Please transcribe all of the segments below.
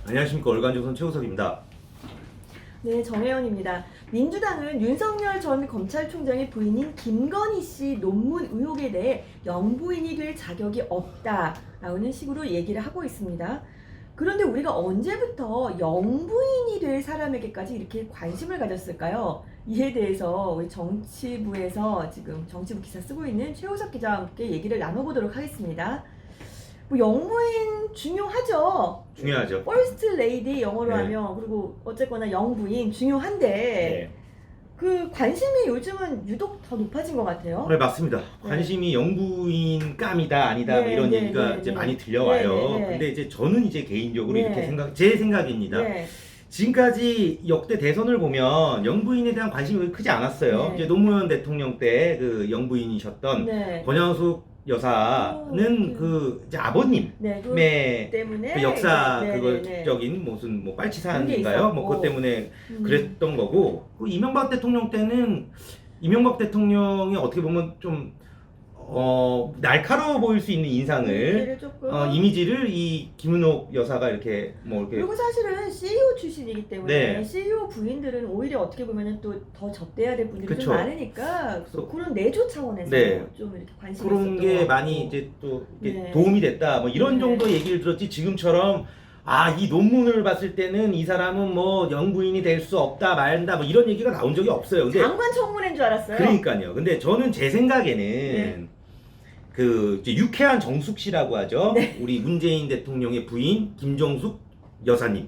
안녕하십니까. 얼간조선 최우석입니다. 네, 정혜연입니다. 민주당은 윤석열 전 검찰총장의 부인인 김건희 씨 논문 의혹에 대해 영부인이 될 자격이 없다라는 식으로 얘기를 하고 있습니다. 그런데 우리가 언제부터 영부인이 될 사람에게까지 이렇게 관심을 가졌을까요? 이에 대해서 우리 정치부에서 지금 정치부 기사 쓰고 있는 최우석 기자와 함께 얘기를 나눠보도록 하겠습니다. 뭐 영부인 중요하죠. 중요하죠. 퍼스트 레이디 영어로 네. 하면, 그리고 어쨌거나 영부인 중요한데 네. 그 관심이 요즘은 유독 더 높아진 것 같아요. 네, 맞습니다. 네. 관심이 영부인 깜이다 아니다 뭐 네, 이런 네, 얘기가 네, 이제 네. 많이 들려와요. 네, 네, 네. 근데 이제 저는 이제 개인적으로 네. 이렇게 제 생각입니다. 네. 지금까지 역대 대선을 보면 영부인에 대한 관심이 크지 않았어요. 네. 이제 노무현 대통령 때 그 영부인이셨던 네. 권영숙 여사는 네. 그 이제 아버님의 네. 그 때문에 그 역사 네, 네, 네. 그거적인 무슨 뭐 그런 게 빨치산인가요? 뭐 있었고. 그것 때문에 음. 그랬던 거고, 그 이명박 대통령 때는 이명박 대통령이 어떻게 보면 좀 날카로워 보일 수 있는 인상을 이미지를 조금. 이미지를 이 김은옥 여사가 이렇게 뭐 이렇게 그리고 사실은 CEO 출신이기 때문에 네. CEO 부인들은 오히려 어떻게 보면 또 더 접대해야 될 분들이 그쵸. 좀 많으니까 그래서 그런 내조 차원에서 네. 좀 이렇게 관심이 그런 있었던 게 것 많이 같고. 이제 또 이렇게 네. 도움이 됐다 뭐 이런 네. 정도 얘기를 들었지, 지금처럼 이 논문을 봤을 때는 이 사람은 뭐 영부인이 될 수 없다 말다 뭐 이런 얘기가 나온 적이 없어요. 근데 장관 청문회인 줄 알았어요. 그러니까요. 근데 저는 제 생각에는 네. 그 이제 유쾌한 정숙 씨라고 하죠. 네. 우리 문재인 대통령의 부인 김정숙 여사님에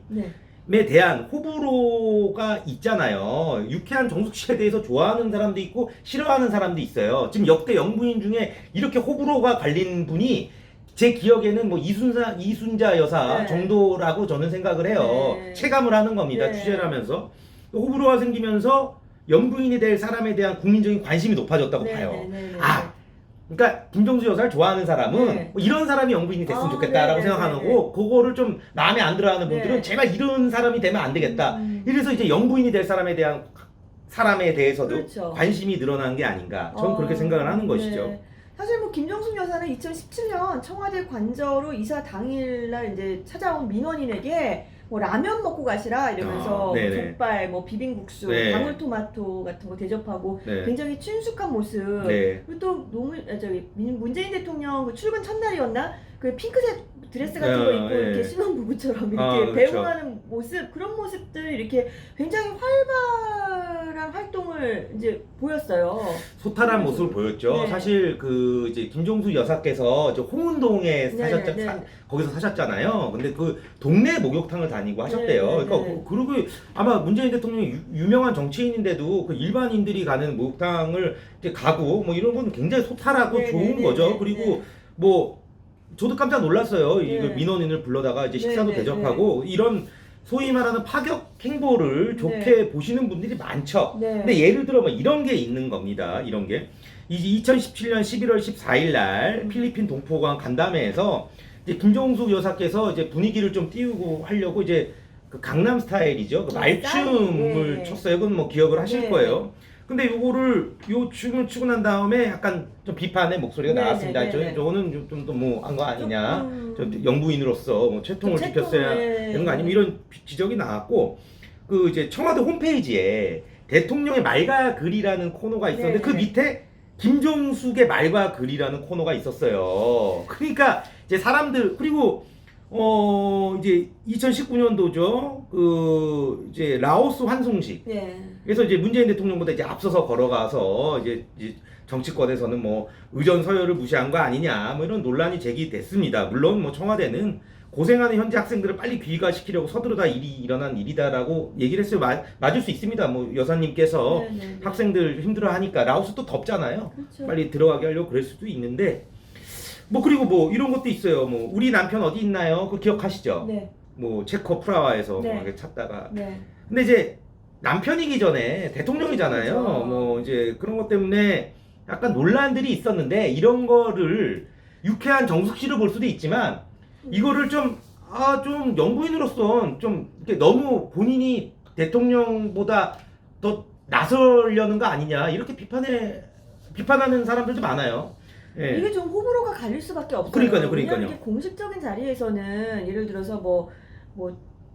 네. 대한 호불호가 있잖아요. 유쾌한 정숙 씨에 대해서 좋아하는 사람도 있고 싫어하는 사람도 있어요. 지금 역대 영부인 중에 이렇게 호불호가 갈린 분이 제 기억에는 뭐 이순자 여사 네. 정도라고 저는 생각을 해요. 네. 체감을 하는 겁니다. 네. 취재를 하면서. 호불호가 생기면서 영부인이 될 사람에 대한 국민적인 관심이 높아졌다고 네, 봐요. 네, 네, 네. 그러니까 김정수 여사를 좋아하는 사람은 네. 뭐 이런 사람이 영부인이 됐으면 아, 좋겠다라고 네, 네, 생각하는 네, 거고, 그거를 좀 마음에 안 들어하는 분들은 네. 제발 이런 사람이 되면 안 되겠다. 이래서 이제 영부인이 될 사람에 대해서도 그렇죠. 관심이 늘어난 게 아닌가. 저는 그렇게 생각을 하는 것이죠. 네. 사실 뭐 김정숙 여사는 2017년 청와대 관저로 이사 당일날 이제 찾아온 민원인에게 뭐 라면 먹고 가시라 이러면서 뭐 네네. 족발, 뭐 비빔국수, 네. 방울토마토 같은 거 대접하고 네. 굉장히 친숙한 모습. 네. 그리고 또 문재인 대통령 그 출근 첫날이었나? 그 핑크색 드레스 같은 거 입고 네. 이렇게 신혼부부처럼 이렇게 그렇죠. 배웅하는 모습, 그런 모습들 이렇게 굉장히 활발한 활동을 이제 보였어요. 소탈한 모습을 보였죠. 네. 사실 그 이제 김종수 여사께서 저 홍은동에 네, 네. 거기서 사셨잖아요. 근데 그 동네 목욕탕을 다니고 하셨대요. 네, 네, 그러니까 네. 그리고 아마 문재인 대통령이 유명한 정치인인데도 그 일반인들이 가는 목욕탕을 이제 가고 뭐 이런 건 굉장히 소탈하고 네, 좋은 네, 거죠. 네, 그리고 네. 뭐 저도 깜짝 놀랐어요. 네. 이걸 민원인을 불러다가 이제 식사도 네, 네, 대접하고 이런 소위 말하는 파격 행보를 좋게 보시는 분들이 많죠. 네. 근데 예를 들어 뭐 이런 게 있는 겁니다. 이런 게 이제 2017년 11월 14일 날 필리핀 동포관 간담회에서 이제 김정숙 여사께서 이제 분위기를 좀 띄우고 하려고 이제 그 강남 스타일이죠. 그 말춤을 네. 췄어요. 그건 뭐 기억을 하실 네. 거예요. 근데 요거를 요 춤을 추고 난 다음에 약간 좀 비판의 목소리가 네, 나왔습니다. 네, 네, 네. 저거는 좀 더 뭐 한 거 아니냐. 조금 저 영부인으로서 뭐 채통을 좀 지켰어야 채통을, 되는 거 아니면 이런 지적이 나왔고, 그 이제 청와대 홈페이지에 대통령의 말과 글이라는 코너가 있었는데 네. 그 밑에 김종숙의 말과 글이라는 코너가 있었어요. 그러니까 이제 사람들, 그리고 이제 2019년도죠. 그 이제 라오스 환송식. 네. 그래서 이제 문재인 대통령보다 이제 앞서서 걸어가서 이제 정치권에서는 뭐 의전 서열을 무시한 거 아니냐 뭐 이런 논란이 제기됐습니다. 물론 뭐 청와대는 고생하는 현재 학생들을 빨리 귀가시키려고 서두르다 일이 일어난 일이다라고 얘기를 했어요. 맞을 수 있습니다. 뭐 여사님께서 네, 네, 네. 학생들 힘들어하니까 라오스 또 덥잖아요. 그렇죠. 빨리 들어가게 하려고 그럴 수도 있는데, 뭐 그리고 뭐 이런 것도 있어요. 뭐 우리 남편 어디 있나요? 그거 기억하시죠? 네. 뭐 체코 프라하에서 네. 막 이렇게 찾다가. 네. 근데 이제 남편이기 전에 대통령이잖아요. 그렇죠. 뭐 이제 그런 것 때문에 약간 논란들이 있었는데, 이런 거를 유쾌한 정숙 씨로 볼 수도 있지만 이거를 좀 영부인으로서 좀 이렇게 너무 본인이 대통령보다 더 나서려는 거 아니냐 이렇게 비판하는 사람들도 많아요. 예. 이게 좀 호불호가 갈릴 수밖에 없어요. 그러니까요. 왜냐하면 이게 공식적인 자리에서는 예를 들어서 뭐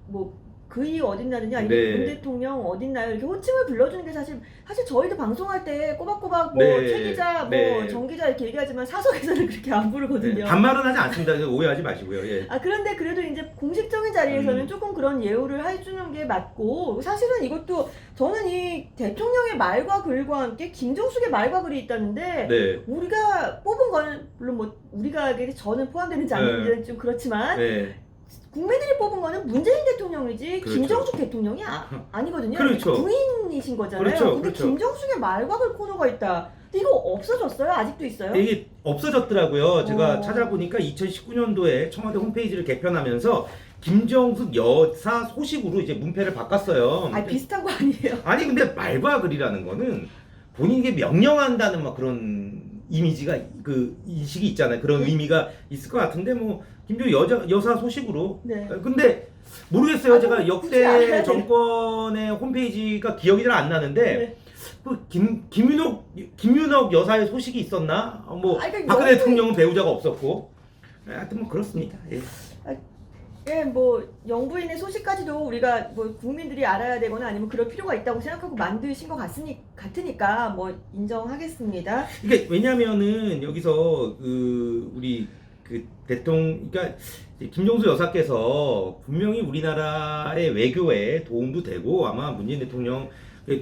뭐 그이 어딨나느냐 아니면 네. 문 대통령 어딨나요 이렇게 호칭을 불러주는 게 사실 저희도 방송할 때 꼬박꼬박 뭐 네. 최 기자 네. 뭐 정 기자 이렇게 얘기하지만 사석에서는 그렇게 안 부르거든요. 네, 반말은 하지 않습니다. 오해하지 마시고요. 예. 그런데 그래도 이제 공식적인 자리에서는 조금 그런 예우를 해주는 게 맞고, 사실은 이것도 저는 이 대통령의 말과 글과 함께 김정숙의 말과 글이 있다는데, 네. 우리가 뽑은 거는, 물론 뭐, 우리가 저는 포함되는지 아닌지는 좀 그렇지만, 네. 국민들이 뽑은 거는 문재인 대통령이지, 그렇죠. 김정숙 대통령이 아니거든요. 그렇죠. 부인이신 거잖아요. 그렇죠. 근데 그렇죠. 김정숙의 말과 글 코너가 있다. 근데 이거 없어졌어요? 아직도 있어요? 이게 없어졌더라고요. 제가 어. 찾아보니까 2019년도에 청와대 홈페이지를 개편하면서 김정숙 여사 소식으로 이제 문패를 바꿨어요. 비슷한 거 아니에요? 아니 근데 말과 글이라는 거는 본인에게 명령한다는 막 그런 이미지가 그 인식이 있잖아요. 그런 의미가 있을 것 같은데 뭐 김정숙 여사 소식으로. 네. 근데 모르겠어요. 제가 굳이 역대 알아야 돼. 정권의 홈페이지가 기억이 잘 안 나는데 네. 그 김윤옥 여사의 소식이 있었나? 뭐 그러니까 박근혜 영부인- 대통령은 배우자가 없었고. 하여튼 뭐 그렇습니다. 예. 예, 뭐 영부인의 소식까지도 우리가 뭐 국민들이 알아야 되거나 아니면 그럴 필요가 있다고 생각하고 만드신 것 같으니까 뭐 인정하겠습니다. 이게 왜냐면은 여기서 그 우리 그 대통령, 그러니까 김정수 여사께서 분명히 우리나라의 외교에 도움도 되고 아마 문재인 대통령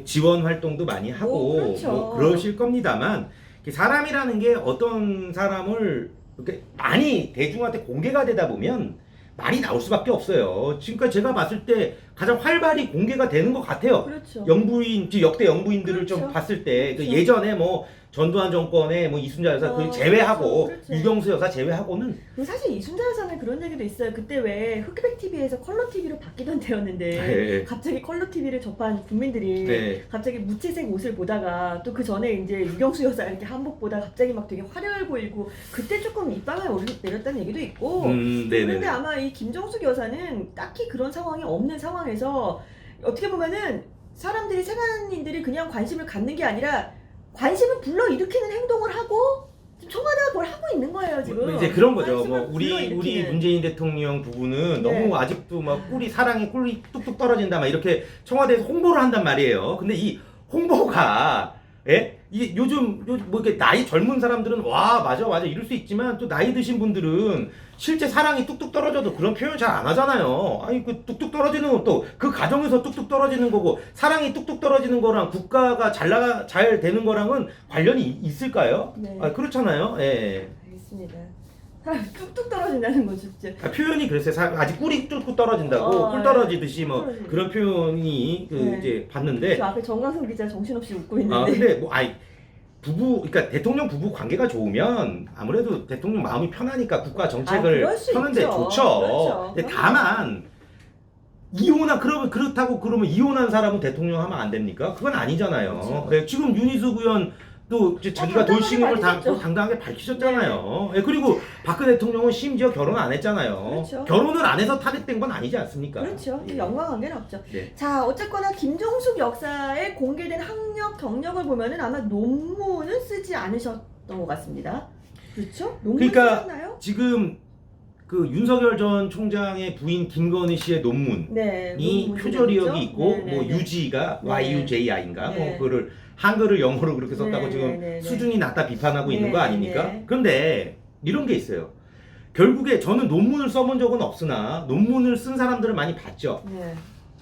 지원 활동도 많이 하고 그렇죠. 뭐 그러실 겁니다만, 사람이라는 게 어떤 사람을 이렇게 많이 대중한테 공개가 되다 보면 말이 나올 수밖에 없어요. 지금까지 제가 봤을 때 가장 활발히 공개가 되는 것 같아요. 그렇죠. 영부인, 역대 영부인들을 그렇죠. 좀 봤을 때 그렇죠. 예전에 뭐 전두환 정권의 뭐 이순자 여사 그 제외하고 그렇죠. 그렇죠. 유경수 여사 제외하고는 그리고 사실 이순자 여사는 그런 얘기도 있어요. 그때 왜 흑백 TV에서 컬러 TV로 바뀌던 때였는데 네. 갑자기 컬러 TV를 접한 국민들이 네. 갑자기 무채색 옷을 보다가 또 그 전에 이제 유경수 여사 이렇게 한복 보다 갑자기 막 되게 화려해 보이고 그때 조금 입방을 내렸다는 얘기도 있고. 네네. 그런데 아마 이 김정숙 여사는 딱히 그런 상황이 없는 상황에서 어떻게 보면은 사람들이 세간인들이 그냥 관심을 갖는 게 아니라 관심을 불러일으키는 행동을 하고 지금 청와대가 뭘 하고 있는 거예요 지금. 뭐 이제 그런 거죠. 관심을 뭐 우리 불러일으키는. 문재인 대통령 부부는 네. 너무 아직도 막 사랑의 꿀이 뚝뚝 떨어진다 막 이렇게 청와대에서 홍보를 한단 말이에요. 근데 이 홍보가 이게 요즘 뭐 이렇게 나이 젊은 사람들은 와 맞아 이럴 수 있지만 또 나이 드신 분들은 실제 사랑이 뚝뚝 떨어져도 그런 표현 잘 안 하잖아요. 아니 그 뚝뚝 떨어지는 것도 그 가정에서 뚝뚝 떨어지는 거고 사랑이 뚝뚝 떨어지는 거랑 국가가 잘 되는 거랑은 관련이 있을까요? 네. 그렇잖아요. 예. 알겠습니다. 사람이 뚝뚝 떨어진다는 거죠 진짜. 표현이 그랬어요. 아직 꿀이 뚝뚝 떨어진다고 꿀 떨어지듯이 뭐 떨어지네. 그런 표현이 네. 이제 봤는데. 저 앞에 정광석 기자 정신없이 웃고 있는데. 근데 뭐 그러니까 대통령 부부 관계가 좋으면 아무래도 대통령 마음이 편하니까 국가 정책을 그럴 수 펴는데 있죠. 좋죠. 그렇죠. 근데 다만 그러면 이혼한 사람은 대통령 하면 안 됩니까? 그건 아니잖아요. 그렇죠. 네, 지금 윤희숙 의원 또 이제 자기가 당당하게 돌싱임을 밝히셨죠. 당당하게 밝히셨잖아요. 네, 그리고 박근혜 대통령은 심지어 결혼 안 했잖아요. 그렇죠. 결혼을 안 해서 탄핵된 건 아니지 않습니까? 그렇죠. 연관관계는 없죠. 네. 자, 어쨌거나 김종숙 역사에 공개된 학력 경력을 보면은 아마 논문은 쓰지 않으셨던 것 같습니다. 그렇죠? 논문 그러니까 쓰셨나요? 지금 그 윤석열 전 총장의 부인 김건희 씨의 논문이 네. 표절의혹이 있고 네, 뭐 네. 유지가 네. YUJI인가 네. 뭐 그거를 한글을 영어로 그렇게 썼다고 네, 지금 네, 네. 수준이 낮다 비판하고 네, 있는 거 아닙니까? 네. 그런데 이런 게 있어요. 결국에 저는 논문을 써본 적은 없으나 논문을 쓴 사람들을 많이 봤죠. 네.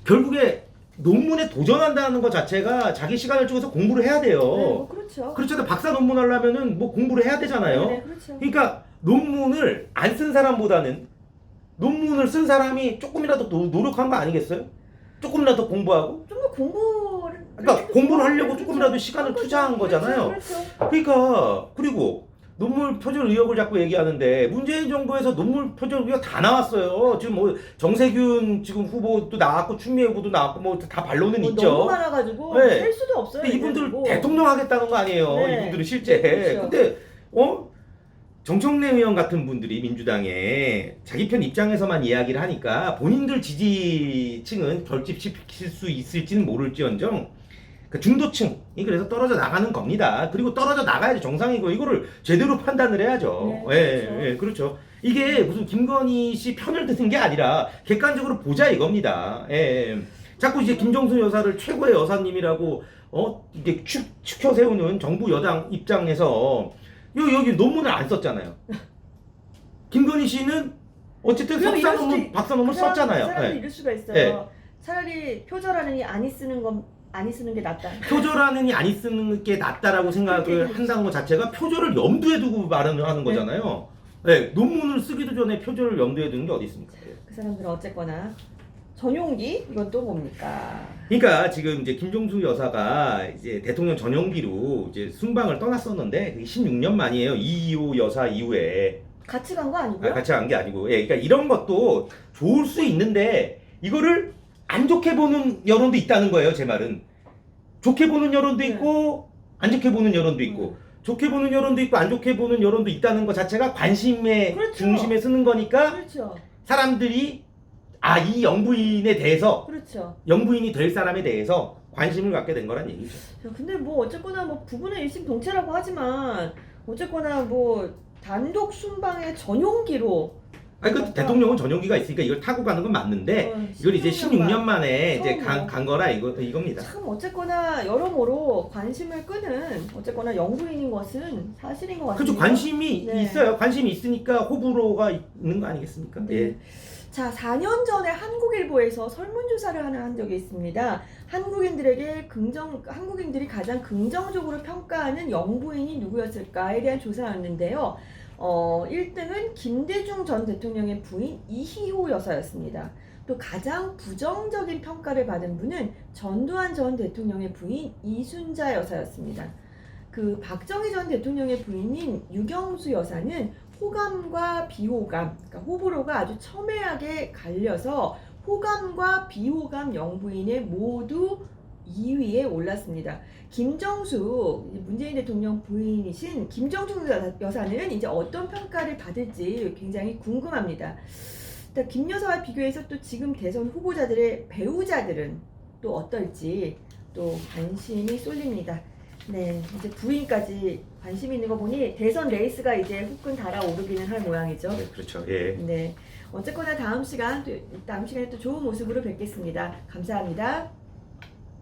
결국에 논문에 도전한다는 것 자체가 자기 시간을 쪼개서 공부를 해야 돼요. 네, 뭐 그렇죠. 그렇잖아요. 박사 논문 하려면은 뭐 공부를 해야 되잖아요. 네, 그렇죠. 그러니까 논문을 안 쓴 사람보다는 논문을 쓴 사람이 조금이라도 노력한 거 아니겠어요? 조금이라도 공부하고? 좀 더 공부를 그러니까 공부를 하려고 그렇죠. 조금이라도 시간을 그렇죠. 투자한 거잖아요. 그렇죠. 그러니까 그리고 논문 표절 의혹을 자꾸 얘기하는데 문재인 정부에서 논문 표절 의혹 다 나왔어요. 지금 뭐 정세균 지금 후보도 나왔고 추미애 후보도 나왔고 뭐 다 반론은 뭐 있죠. 너무 많아가지고 네. 셀 수도 없어요. 근데 이분들 이래가지고. 대통령 하겠다는 거 아니에요. 네. 이분들은 실제. 그렇죠. 근데 정청래 의원 같은 분들이 민주당에 자기 편 입장에서만 이야기를 하니까 본인들 지지층은 결집시킬 수 있을지는 모를지언정 그러니까 중도층이 그래서 떨어져 나가는 겁니다. 그리고 떨어져 나가야지 정상이고 이거를 제대로 판단을 해야죠. 네, 그렇죠. 그렇죠. 이게 무슨 김건희 씨 편을 드는 게 아니라 객관적으로 보자 이겁니다. 자꾸 이제 김정수 여사를 최고의 여사님이라고 이게 축혀 세우는 정부 여당 입장에서 여기 논문을 안 썼잖아요. 김건희 씨는 어쨌든 그럼 이럴 수도 석사논문, 박사논문 썼잖아요. 그 사람이 예. 이럴 수가 있어요. 네. 차라리 표절하느니 아니 쓰는 게 낫다. 표절하느니 안 쓰는 게 낫다라고 생각을 한다는 것 자체가 표절을 염두에 두고 발언을 하는 거잖아요. 네, 논문을 쓰기도 전에 표절을 염두에 두는 게 어디 있습니까? 그 사람들은 어쨌거나 전용기 이건 또 뭡니까? 그러니까 지금 이제 김종수 여사가 이제 대통령 전용기로 이제 순방을 떠났었는데 그게 16년 만이에요. 이희호 여사 이후에 같이 간 거 아니고요? 같이 간 게 아니고, 그러니까 이런 것도 좋을 수 있는데 이거를 안 좋게 보는 여론도 있다는 거예요. 제 말은 좋게 보는 여론도 있고 안 좋게 보는 여론도 있고. 좋게 보는 여론도 있고 안 좋게 보는 여론도 있다는 것 자체가 관심의 그렇죠. 중심에 쓰는 거니까 그렇죠. 사람들이 이 영부인에 대해서 그렇죠. 영부인이 될 사람에 대해서 관심을 갖게 된 거란 얘기죠. 야, 근데 뭐 어쨌거나 뭐 부부는 일심동체라고 하지만 어쨌거나 뭐 단독 순방의 전용기로 아니 그 대통령은 전용기가 있으니까 이걸 타고 가는 건 맞는데 이걸 이제 16년 만에 이제 간 거라 이겁니다. 참 어쨌거나 여러모로 관심을 끄는 어쨌거나 영부인인 것은 사실인 것 같습니다. 그렇죠. 관심이 네. 있어요. 관심이 있으니까 호불호가 있는 거 아니겠습니까? 네. 예. 자, 4년 전에 한국일보에서 설문조사를 하나 한 적이 있습니다. 한국인들이 가장 긍정적으로 평가하는 영부인이 누구였을까에 대한 조사였는데요. 1등은 김대중 전 대통령의 부인 이희호 여사였습니다. 또 가장 부정적인 평가를 받은 분은 전두환 전 대통령의 부인 이순자 여사였습니다. 그 박정희 전 대통령의 부인인 유경수 여사는 호감과 비호감, 그러니까 호불호가 아주 첨예하게 갈려서 호감과 비호감 영부인에 모두 2위에 올랐습니다. 김정수 문재인 대통령 부인이신 김정수 여사는 이제 어떤 평가를 받을지 굉장히 궁금합니다. 김 여사와 비교해서 또 지금 대선 후보자들의 배우자들은 또 어떨지 또 관심이 쏠립니다. 네, 이제 부인까지 관심이 있는 거 보니 대선 레이스가 이제 후끈 달아오르기는 할 모양이죠. 네, 그렇죠. 예. 네, 어쨌거나 다음 시간에 또 좋은 모습으로 뵙겠습니다. 감사합니다.